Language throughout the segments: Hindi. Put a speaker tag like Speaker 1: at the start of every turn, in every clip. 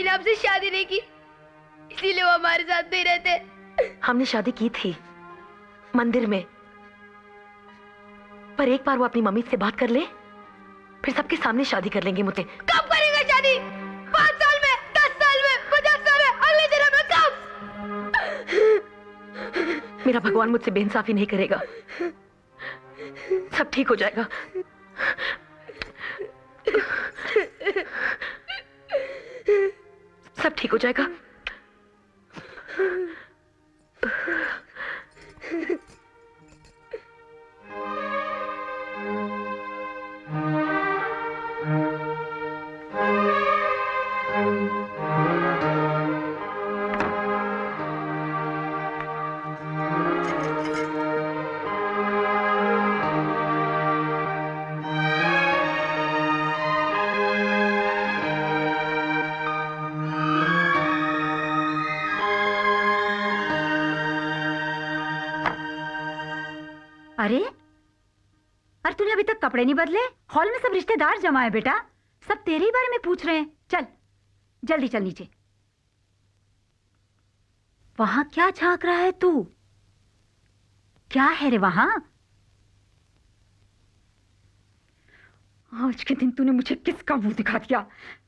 Speaker 1: ने आपसे शादी नहीं की, इसीलिए वो हमारे साथ नहीं रहते।
Speaker 2: हमने शादी की थी मंदिर में, पर एक बार वो अपनी मम्मी से बात कर ले, फिर सबके सामने शादी कर लेंगे मुझसे।
Speaker 1: कब करेगा शादी? 5 साल में, 10 साल में, 50 साल में, अगले जन्म में, कब?
Speaker 2: मेरा भगवान मुझसे बेइंसाफी नहीं करेगा, सब ठीक हो जाएगा। सब ठीक हो जाएगा।
Speaker 3: अरे तूने अभी तक कपड़े नहीं बदले? हॉल में सब रिश्तेदार जमा है बेटा, सब तेरे ही बारे में पूछ रहे हैं। चल जल्दी चल नीचे। वहां क्या झांक रहा है तू? क्या है रे वहां? आज के दिन तूने मुझे किसका मुंह दिखा दिया?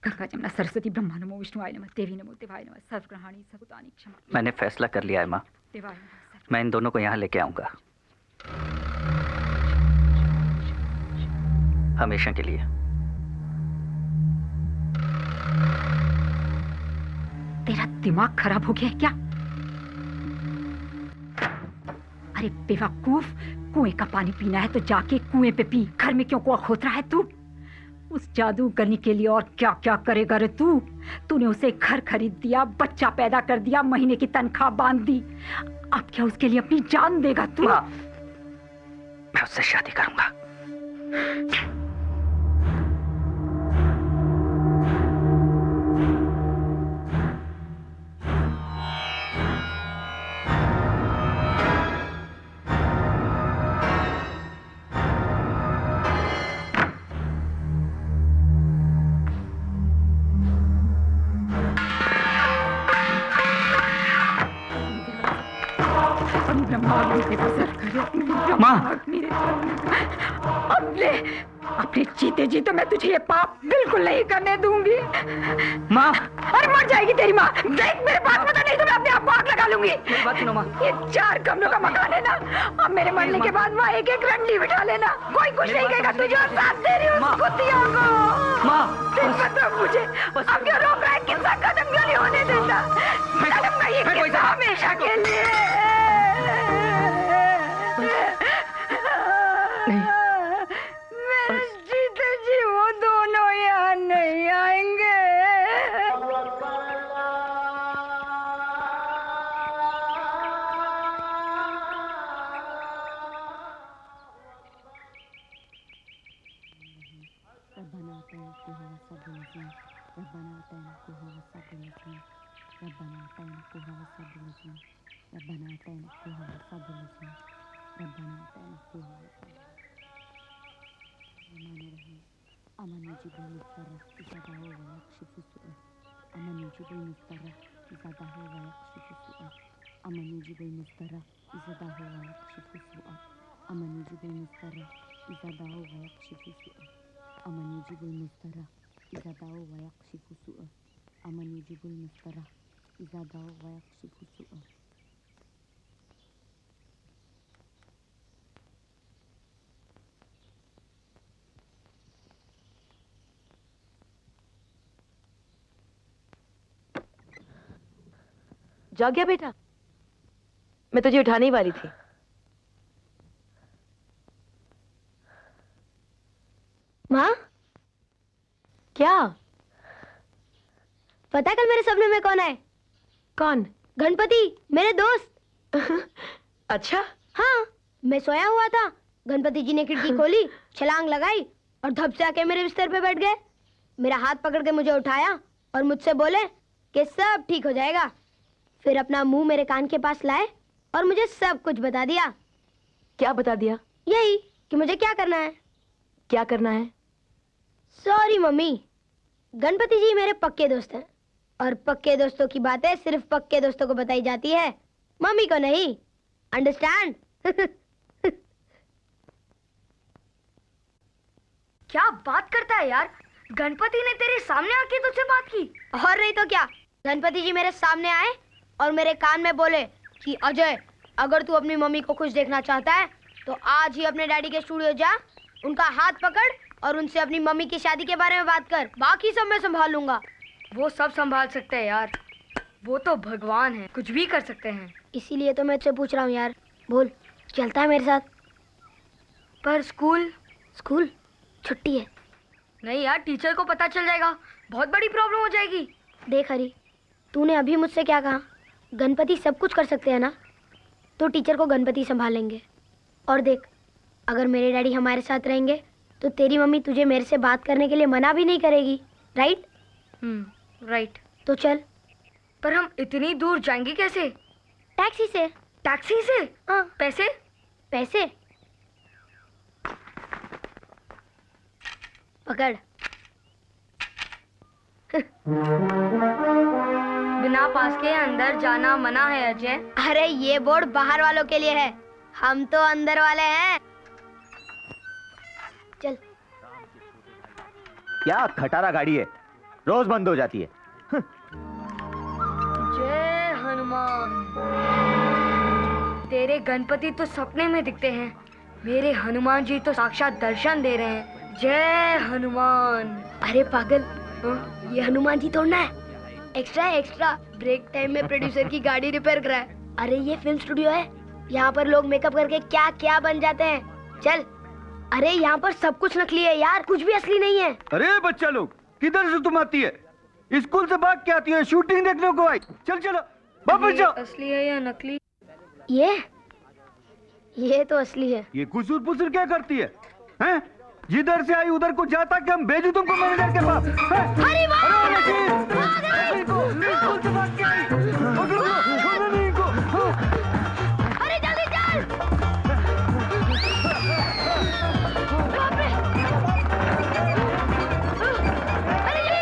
Speaker 3: गंगा जमुना सरस्वती ब्रह्मा नमो विष्णुवाय नमः देवी नमो देवाय नमः सर्वग्रहाणी सर्वभूतानि क्षमा।
Speaker 4: मैंने फैसला कर लिया है माँ, मैं इन दोनों को यहाँ लेके आऊंगा हमेशा के लिए।
Speaker 3: तेरा दिमाग खराब हो गया है क्या? अरे बेवकूफ, कुएं का पानी पीना है तो जाके कुएं पे पी, घर में क्यों कुआं खोद रहा है तू? उस जादूगरनी के लिए और क्या क्या करेगा रे तू? तूने उसे घर खरीद दिया, बच्चा पैदा कर दिया, महीने की तनख्वाह बांध दी, अब क्या उसके लिए अपनी जान देगा तू?
Speaker 4: मैं उससे शादी करूंगा।
Speaker 3: अपने जीते जी तो मैं तुझे ये पाप बिल्कुल नहीं करने दूंगी।
Speaker 4: माँ!
Speaker 3: अरे मर जाएगी तेरी माँ। देख मेरे पास मत, नहीं तो मैं अपने आप को आग लगा लूंगी।
Speaker 4: बात सुनो माँ।
Speaker 3: ये 4 कमरों का मकान है ना, अब मेरे मरने के बाद वहाँ एक एक रंडी बिठा लेना, कोई कुछ नहीं कहेगा तुझे, और साथ दे रही हूँ उस कुत्तियों को।
Speaker 4: माँ!
Speaker 3: बता मुझे अब क्यों रोक रहा है? किस्सा खत्म क्यों नहीं होने देता? खत्म नहीं, ये किस्सा हमेशा के लिए। मेरे जीते जी वो दोनों यहाँ नहीं आएंगे।
Speaker 2: जाग गया बेटा? मैं तुझे उठाने ही वाली थी।
Speaker 1: माँ,
Speaker 2: क्या?
Speaker 1: पता है कल मेरे सपने में कौन आए?
Speaker 2: कौन?
Speaker 1: गणपति, मेरे दोस्त।
Speaker 2: अच्छा?
Speaker 1: हाँ, मैं सोया हुआ था, गणपति जी ने खिड़की खोली, छलांग लगाई और धप से आके मेरे बिस्तर पे बैठ गए। मेरा हाथ पकड़ के मुझे उठाया और मुझसे बोले कि सब ठीक हो जाएगा। फिर अपना मुंह मेरे कान के पास लाए और मुझे सब कुछ बता दिया।
Speaker 2: क्या बता दिया?
Speaker 1: यही कि मुझे क्या करना है।
Speaker 2: क्या करना है?
Speaker 1: सॉरी मम्मी, गणपति जी मेरे पक्के दोस्त हैं। और पक्के दोस्तों की बातें सिर्फ पक्के दोस्तों को बताई जाती है, मम्मी को नहीं। अंडरस्टैंड?
Speaker 5: क्या बात करता है यार, गणपति ने तेरे सामने आके तुझसे बात की?
Speaker 1: और नहीं तो क्या, गणपति जी मेरे सामने आए और मेरे कान में बोले कि अजय, अगर तू अपनी मम्मी को खुश देखना चाहता है तो आज ही अपने डैडी के स्टूडियो जा, उनका हाथ पकड़ और उनसे अपनी मम्मी की शादी के बारे में बात कर, बाकी सब मैं संभाल लूंगा।
Speaker 5: वो सब संभाल सकते हैं यार, वो तो भगवान है, कुछ भी कर सकते हैं।
Speaker 1: इसीलिए तो मैं तुझसे पूछ रहा हूँ यार, बोल चलता है मेरे साथ?
Speaker 5: पर स्कूल
Speaker 1: स्कूल छुट्टी है।
Speaker 5: नहीं यार, टीचर को पता चल जाएगा, बहुत बड़ी प्रॉब्लम हो जाएगी।
Speaker 1: देख हरी, तूने अभी मुझसे क्या कहा, गणपति सब कुछ कर सकते हैं ना, तो टीचर को गणपति संभालेंगे। और देख, अगर मेरे डैडी हमारे साथ रहेंगे तो तेरी मम्मी तुझे मेरे से बात करने के लिए मना भी नहीं करेगी, राइट?
Speaker 5: राइट।
Speaker 1: तो चल।
Speaker 5: पर हम इतनी दूर जाएंगे कैसे?
Speaker 1: टैक्सी से।
Speaker 5: टैक्सी से?
Speaker 1: हाँ।
Speaker 5: पैसे?
Speaker 1: पैसे पकड़।
Speaker 5: बिना पास के अंदर जाना मना है अजय।
Speaker 1: अरे ये बोर्ड बाहर वालों के लिए है, हम तो अंदर वाले हैं। चल।
Speaker 6: क्या खटारा गाड़ी है, रोज बंद हो जाती है।
Speaker 5: जय हनुमान। तेरे गणपति तो सपने में दिखते हैं, मेरे हनुमान जी तो साक्षात दर्शन दे रहे हैं। जय हनुमान।
Speaker 1: अरे पागल, ये हनुमान जी तोड़ना है, एक्स्ट्रा एक्स्ट्रा। ब्रेक टाइम में प्रोड्यूसर की गाड़ी रिपेयर करा है। अरे ये फिल्म स्टूडियो है, यहाँ पर लोग मेकअप करके क्या क्या बन जाते हैं। चल। अरे यहाँ पर सब कुछ नकली है यार, कुछ भी असली नहीं है।
Speaker 7: अरे बच्चा लोग, किधर से तुम आती है? स्कूल से भाग के आती है, शूटिंग देखने को आई। चल चलो वापस जाओ।
Speaker 5: असली है या नकली?
Speaker 1: ये तो असली है।
Speaker 7: ये कुसूर पुसूर क्या करती है, हैं? जिधर से आई उधर को जाता कि हम भेजू तुमको मैनेजर के पास?
Speaker 1: अरे
Speaker 7: स्कूल से भाग के आई, पकड़ो, छोड़ो नहीं इनको।
Speaker 1: अरे जल्दी चल। अरे जी,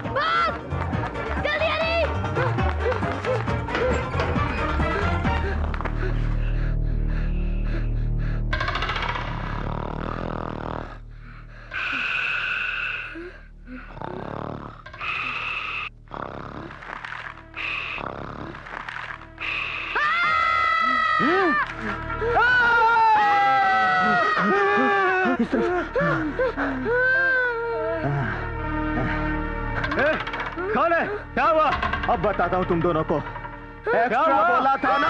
Speaker 1: भाग, जल्दी अरे।
Speaker 7: कौन है? क्या हुआ?
Speaker 6: अब बताता हूँ तुम दोनों को। एक्स्ट्रा बोला था ना।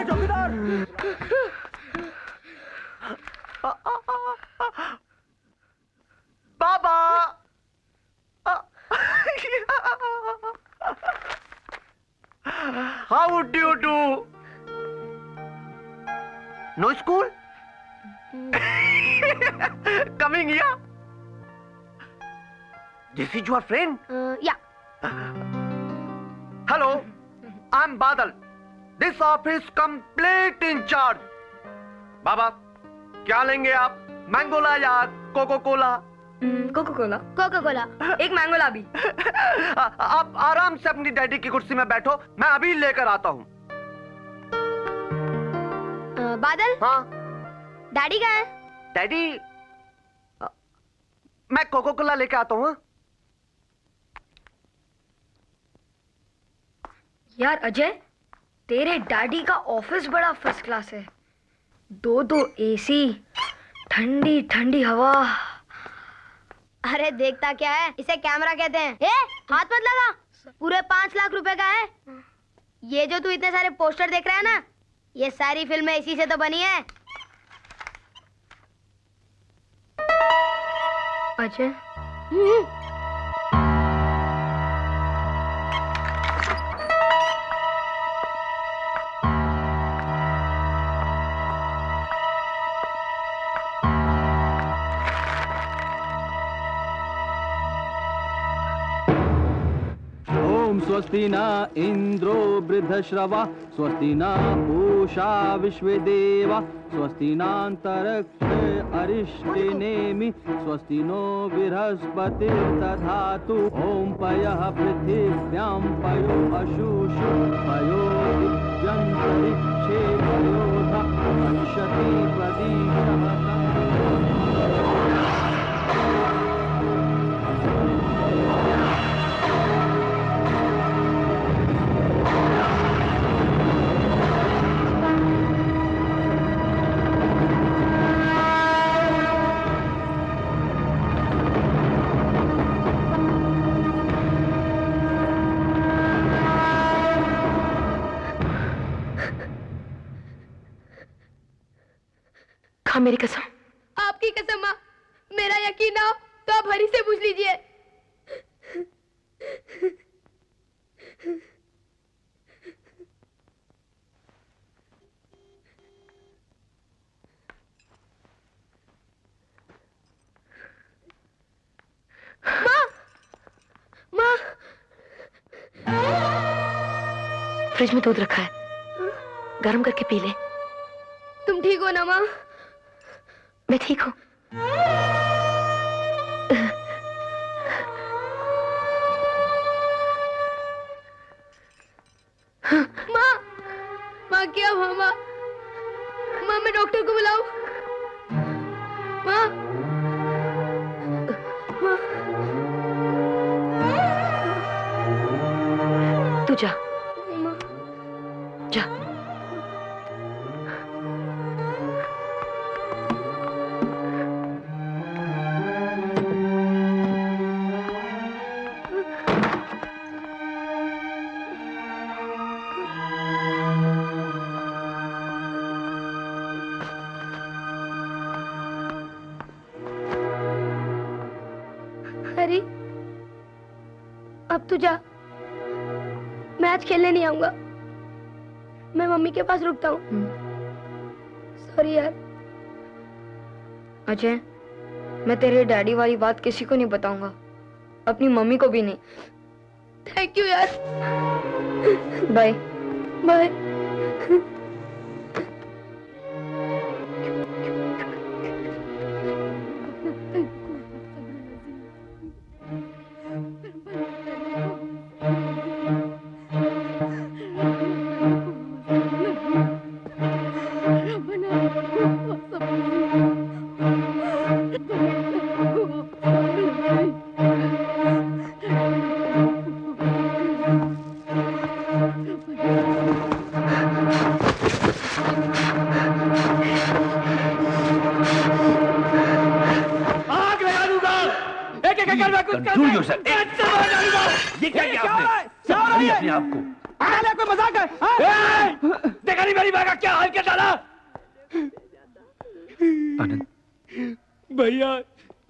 Speaker 6: चौकीदार,
Speaker 8: बाबा। How do you do? No school? Coming here? This is your friend?
Speaker 1: या।
Speaker 8: Hello, I'm Badal. This office complete in charge. बाबा, क्या लेंगे आप? मैंगोला या Coco Cola?
Speaker 5: Coco Cola.
Speaker 1: Coca Cola.
Speaker 5: एक मैंगो ला भी।
Speaker 8: आप आराम से अपनी डैडी की कुर्सी में बैठो, मैं अभी लेकर आता हूँ।
Speaker 1: बादल।
Speaker 8: हाँ
Speaker 1: डैडी कहाँ है?
Speaker 8: डैडी, मैं कोको कोला लेके आता हूँ।
Speaker 5: यार अजय, तेरे डैडी का ऑफिस बड़ा फर्स्ट क्लास है, 2 एसी, ठंडी ठंडी हवा।
Speaker 1: अरे देखता क्या है, इसे कैमरा कहते हैं। हाथ मत लगा, पूरे 5 लाख रुपए का है। ये जो तू इतने सारे पोस्टर देख रहा है ना, ये सारी फिल्में इसी से तो बनी है।
Speaker 5: अजय,
Speaker 6: स्वस्ति न इंद्रो वृद्धश्रवा स्वस्ति न पूषा विश्वदेवा स्वस्ति नान्तरिक्षे अरिष्टिनेमि स्वस्ति नो बृहस्पतिर्दधातु ओम पयः पृथिव्यां पयो अशुषु पयो दिव्यन्तरिक्षे पयोधा पश्यति प्रदीशः
Speaker 2: मेरी कसम।
Speaker 1: आपकी कसम माँ, मेरा यकीन ना हो तो आप हरी से पूछ लीजिए। माँ, माँ,
Speaker 2: फ्रिज में दूध रखा है, गर्म करके पी ले।
Speaker 1: तुम ठीक हो ना माँ?
Speaker 2: मैं ठीक हूँ।
Speaker 1: माँ, माँ क्या हुआ माँ? माँ मैं डॉक्टर को बुलाऊं? माँ, माँ,
Speaker 2: तू जा, जा।
Speaker 1: हरी, अब तू जा। मैं आज खेलने नहीं आऊंगा। मैं मम्मी के पास रुकता हूँ। सॉरी यार।
Speaker 5: अजय, मैं तेरे डैडी वाली बात किसी को नहीं बताऊंगा, अपनी मम्मी को भी नहीं।
Speaker 1: थैंक यू यार।
Speaker 5: Bye
Speaker 1: bye.
Speaker 4: Control yourself. ये क्या किया आपने? संभालिए अपने आप को।
Speaker 6: कोई मजाक है?
Speaker 4: देखा नहीं मेरी माँ का क्या हाल क्या डाला? आनंद,
Speaker 9: भैया,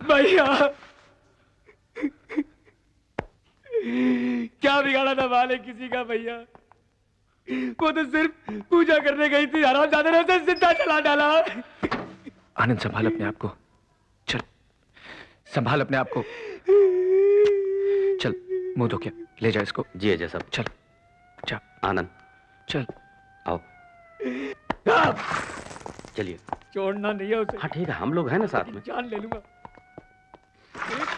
Speaker 9: भैया, क्या बिगाड़ा था वाले किसी का भैया? वो तो सिर्फ पूजा करने गई थी, हरामजादे ने उसे जिंदा जला डाला।
Speaker 10: आनंद संभाल अपने आप को, चल संभाल अपने आप को, चल मुंह धो के ले जा इसको।
Speaker 8: जी अजय साहब।
Speaker 10: चल जा
Speaker 8: आनंद,
Speaker 10: चल
Speaker 8: आओ चलिए।
Speaker 9: छोड़ना नहीं है उसे।
Speaker 8: हाँ ठीक है, हम लोग हैं ना साथ में।
Speaker 9: जान ले लूंगा,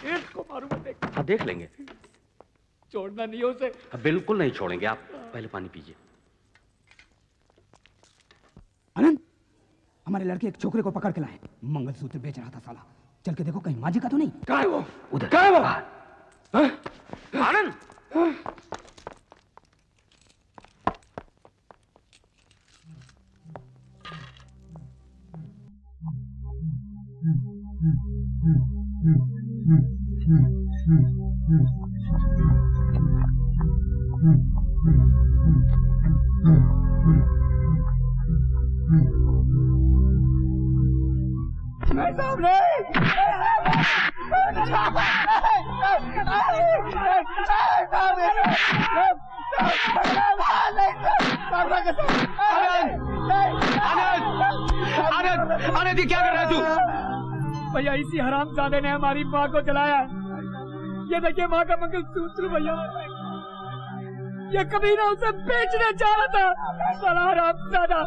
Speaker 9: एक को मारूंगा। देख,
Speaker 8: हाँ देख लेंगे।
Speaker 9: छोड़ना नहीं है उसे।
Speaker 8: बिल्कुल नहीं छोड़ेंगे। आप पहले पानी पीजिए।
Speaker 11: आनंद, हमारे लड़के एक छोकरे को पकड़ के लाए, मंगलसूत्र बेच रहा था साला। चल के देखो कहीं माजी का तो नहीं।
Speaker 9: कहाँ है वो?
Speaker 10: उधर।
Speaker 9: कहाँ है वो?
Speaker 8: आनंद,
Speaker 6: मैं सामने
Speaker 9: आनंद, ये क्या कर रहा है तू? भैया इसी हरामजादे ने हमारी माँ को जलाया। ये देखिए माँ का मंगलसूत्र भैया। ये कमीना उसे बेचने जा रहा था। साला हरामजादा।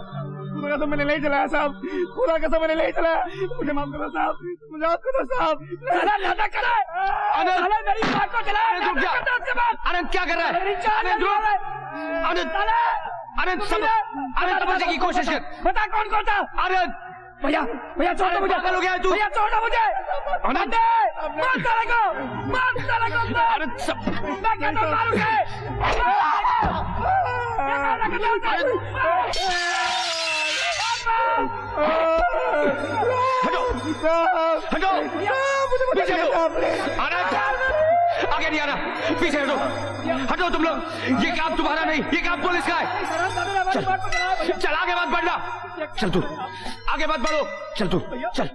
Speaker 9: खुदा कसम मैंने नहीं चलाया साहब, खुदा कसम मैंने नहीं चलाया, मुझे माफ करो साहब, मुझे माफ करो साहब। साला नाटक कर रहा है, साला मेरी माँ को चलाया।
Speaker 10: आनंद क्या कर रहा है? आनंद आनंद आनंद समझने की कोशिश कर।
Speaker 9: बता कौन कौन था?
Speaker 10: आनंद
Speaker 9: भैया भैया छोड़ दो मुझे,
Speaker 10: पागल हो गया है तू?
Speaker 9: भैया छोड़ दो मुझे।
Speaker 10: आनंद
Speaker 9: मार साले को, मार साले को।
Speaker 10: आनंद सब
Speaker 9: मैं क्या तो मारूंगा।
Speaker 10: हटो पीछे हटो। आनंद आगे नहीं आना, पीछे हटो। हटो तुम लोग, ये काम तुम्हारा नहीं, ये काम पुलिस का है। चल आगे मत बढ़ना, चल तू आगे मत बढ़ो, चल तू चल।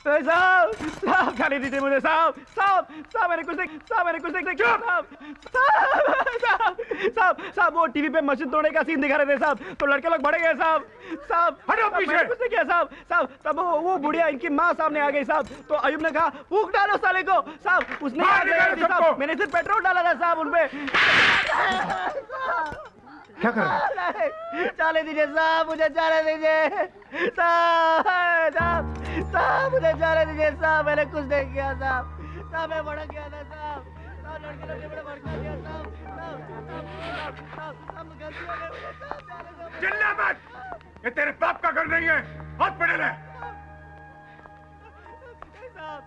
Speaker 7: साहब साहब खाने दीजिए मुझे साहब, साहब साहब मैंने कुछ नहीं, साहब मैंने कुछ नहीं, साहब साहब साहब साहब वो टीवी पे मस्जिद तोड़ने का सीन दिखा रहे थे साहब, तो लड़के लोग बढ़े गए साहब। साहब
Speaker 9: हटो पीछे।
Speaker 7: कुछ नहीं किया साहब, साहब तब वो बुढ़िया इनकी माँ सामने आ गई साहब, तो अयूब ने कहा फूंक डालो साले को साहब, उसने साहब मैंने सिर्फ पेट्रोल डाला था साहब उनपे।
Speaker 6: क्या कर रहे हैं?
Speaker 7: जाने दीजिए साहब, मुझे जाने दीजिए साहब, साहब मुझे जाने दीजिए साहब, मैंने कुछ नहीं किया साहब, साहब मैं भड़क गया था साहब, साहब लड़के लोग ने मुझे भड़का दिया साहब, साहब गलती हो गई मुझे साहब।
Speaker 9: चिल्ला मत, ये तेरे बाप का घर नहीं है, हाथ पड़े ले।
Speaker 7: साहब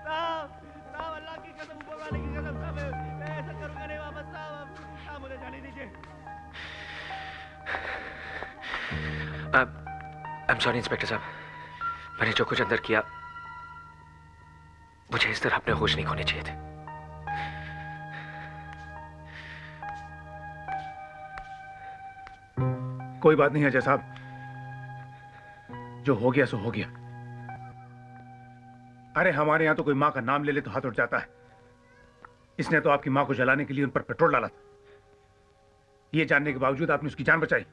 Speaker 7: साहब साहब अल्लाह की कसम, ऊपर वाले की कसम साहब, मैं ऐसा करूंगा नहीं वापस साहब, साहब मुझे जाने दीजिए।
Speaker 10: आई एम सॉरी इंस्पेक्टर साहब, मैंने जो कुछ अंदर किया, मुझे इस तरह अपने होश नहीं खोने चाहिए थे।
Speaker 9: कोई बात नहीं अजय साहब, जो हो गया सो हो गया। अरे हमारे यहां तो कोई मां का नाम ले ले तो हाथ उठ जाता है। इसने तो आपकी मां को जलाने के लिए उन पर पेट्रोल डाला था, ये जानने के बावजूद आपने उसकी जान बचाई।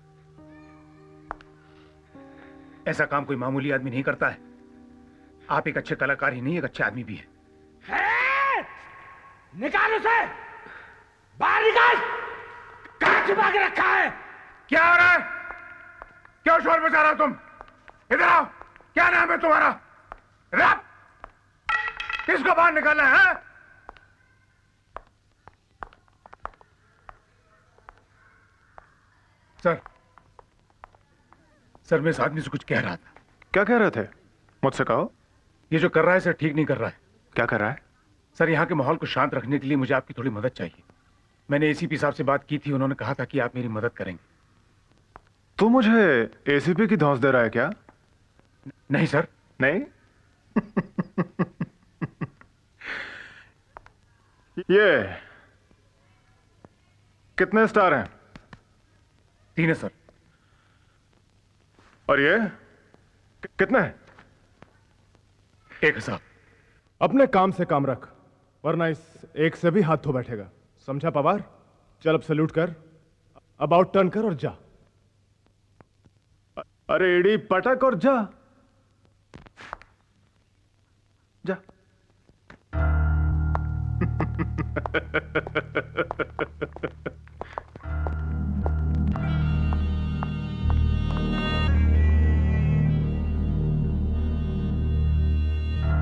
Speaker 9: ऐसा काम कोई मामूली आदमी नहीं करता है। आप एक अच्छे कलाकार ही नहीं, एक अच्छे आदमी भी है। निकाल उसे बाहर, निकाल। कहां छिपा के रखा है? क्या हो रहा है? क्यों शोर मचा रहा हो तुम? इधर आओ, क्या नाम है तुम्हारा? रब, किसको बाहर निकालना है? सर मैं इस आदमी से कुछ कह रहा था।
Speaker 6: क्या कह रहे थे? मुझसे कहो।
Speaker 9: ये जो कर रहा है सर ठीक नहीं कर रहा है।
Speaker 6: क्या कर रहा है?
Speaker 9: सर यहाँ के माहौल को शांत रखने के लिए मुझे आपकी थोड़ी मदद चाहिए। मैंने एसीपी साहब से बात की थी, उन्होंने कहा था कि आप मेरी मदद करेंगे।
Speaker 6: तू मुझे एसीपी की धौंस दे रहा है क्या?
Speaker 9: नहीं सर।
Speaker 6: नहीं? ये कितने स्टार हैं?
Speaker 9: 3 है सर।
Speaker 6: और ये कितने हैं?
Speaker 9: 1 साहब।
Speaker 6: अपने काम से काम रख, वरना इस एक से भी हाथ धो बैठेगा, समझा पवार? चल अब सैल्यूट कर, अब आउट टर्न कर और जा। अरे एड़ी पटक और जा जा।